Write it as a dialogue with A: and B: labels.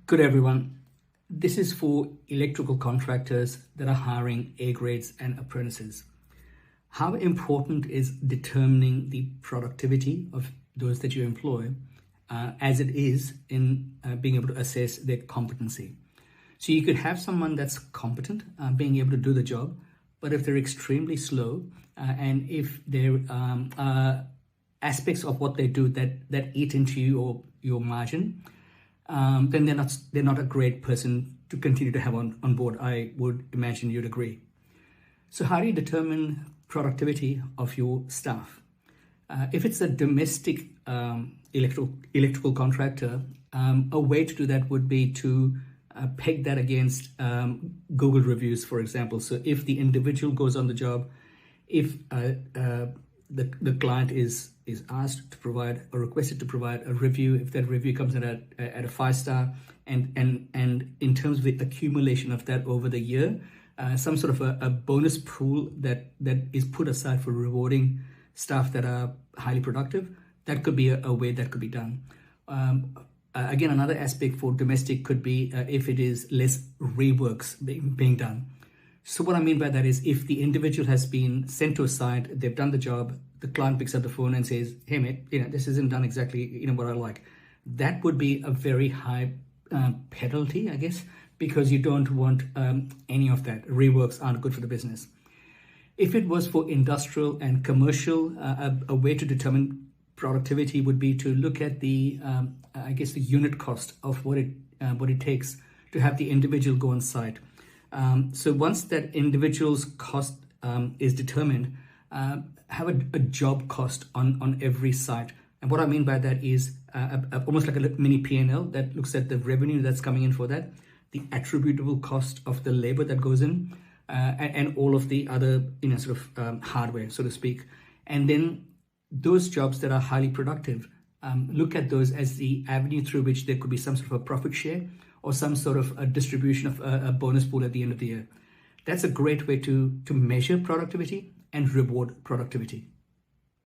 A: Good everyone. This is for electrical contractors that are hiring A grades and apprentices. How important is determining the productivity of those that you employ as it is in being able to assess their competency? So you could have someone that's competent, being able to do the job, but if they're extremely slow and if there are aspects of what they do that eat into your margin, then they're not a great person to continue to have on board. I would imagine you'd agree. So how do you determine productivity of your staff? If it's a domestic electrical contractor, a way to do that would be to peg that against Google reviews, for example. So if the individual goes on the job, if the client is asked to provide or requested to provide a review, if that review comes in at a 5-star, and in terms of the accumulation of that over the year, some sort of a bonus pool that is put aside for rewarding staff that are highly productive, that could be a way that could be done. Again, another aspect for domestic could be if it is less reworks being done. So what I mean by that is if the individual has been sent to a site, they've done the job, the client picks up the phone and says, "Hey mate, this isn't done exactly what I like." That would be a very high penalty, I guess, because you don't want any of that. Reworks aren't good for the business. If it was for industrial and commercial, a way to determine productivity would be to look at the unit cost of what it takes to have the individual go on site. So once that individual's cost is determined, have a job cost on every site. And what I mean by that is almost like a mini P&L that looks at the revenue that's coming in for that, the attributable cost of the labor that goes in, and all of the other hardware, so to speak. And then those jobs that are highly productive, look at those as the avenue through which there could be some sort of a profit share or some sort of a distribution of a bonus pool at the end of the year. That's a great way to measure productivity and reward productivity.